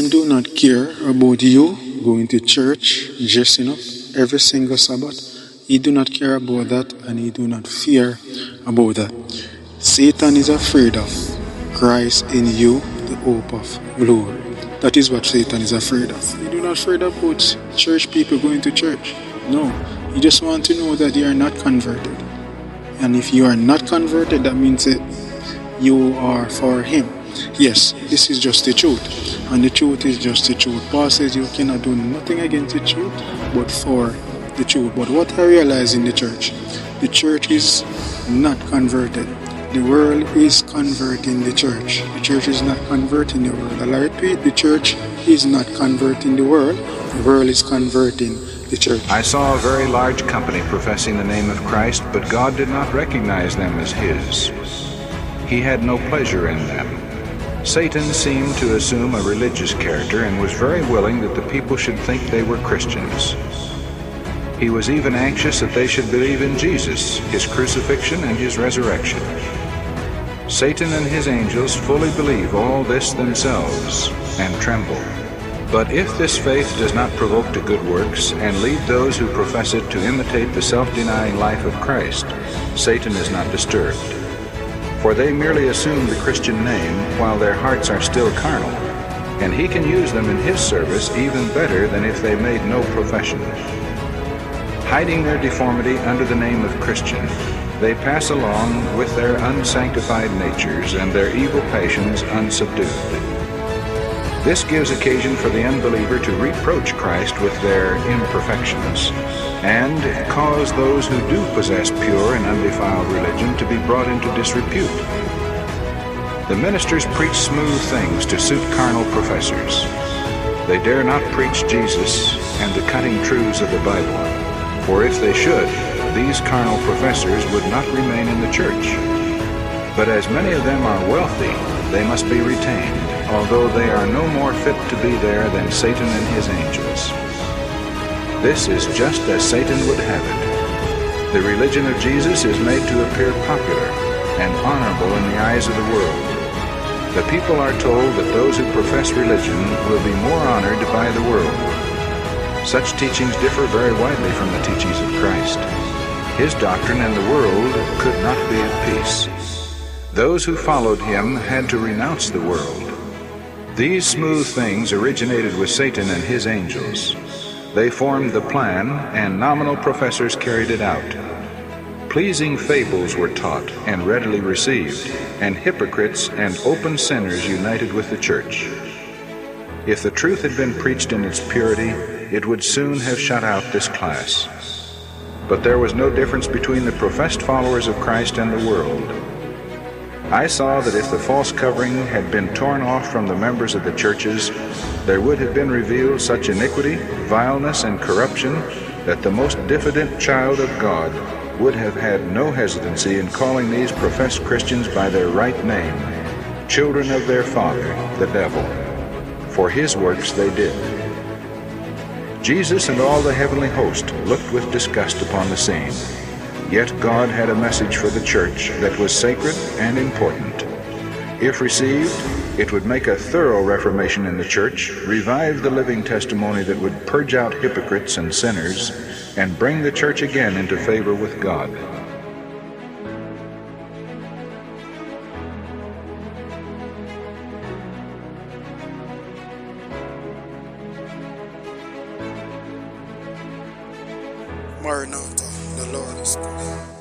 Satan do not care about you going to church, dressing up every single Sabbath. He do not care about that, and he do not fear about that. Satan is afraid of Christ in you, the hope of glory. That is what Satan is afraid of. He do not afraid about church people going to church. No, he just wants to know that you are not converted. And if you are not converted, that means that you are for him. Yes, this is just the truth. And the truth is just the truth. Paul says you cannot do nothing against the truth, but for the truth. But what I realize in the church is not converted. The world is converting the church. The church is not converting the world. And I repeat, the church is not converting the world. The world is converting the church. I saw a very large company professing the name of Christ, but God did not recognize them as his. He had no pleasure in them. Satan seemed to assume a religious character and was very willing that the people should think they were Christians. He was even anxious that they should believe in Jesus, his crucifixion, and his resurrection. Satan and his angels fully believe all this themselves and tremble. But if this faith does not provoke to good works and lead those who profess it to imitate the self-denying life of Christ, Satan is not disturbed. For they merely assume the Christian name while their hearts are still carnal, and he can use them in his service even better than if they made no profession. Hiding their deformity under the name of Christian, they pass along with their unsanctified natures and their evil passions unsubdued. This gives occasion for the unbeliever to reproach Christ with their imperfections, and cause those who do possess pure and undefiled religion to be brought into disrepute. The ministers preach smooth things to suit carnal professors. They dare not preach Jesus and the cutting truths of the Bible, for if they should, these carnal professors would not remain in the church. But as many of them are wealthy, they must be retained, although they are no more fit to be there than Satan and his angels. This is just as Satan would have it. The religion of Jesus is made to appear popular and honorable in the eyes of the world. The people are told that those who profess religion will be more honored by the world. Such teachings differ very widely from the teachings of Christ. His doctrine and the world could not be at peace. Those who followed him had to renounce the world. These smooth things originated with Satan and his angels. They formed the plan, and nominal professors carried it out. Pleasing fables were taught and readily received, and hypocrites and open sinners united with the church. If the truth had been preached in its purity, it would soon have shut out this class. But there was no difference between the professed followers of Christ and the world. I saw that if the false covering had been torn off from the members of the churches, there would have been revealed such iniquity, vileness, and corruption that the most diffident child of God would have had no hesitancy in calling these professed Christians by their right name, children of their father, the devil. For his works they did. Jesus and all the heavenly host looked with disgust upon the scene. Yet God had a message for the church that was sacred and important. If received, it would make a thorough reformation in the church, revive the living testimony that would purge out hypocrites and sinners, and bring the church again into favor with God. Maranatha, the Lord is coming.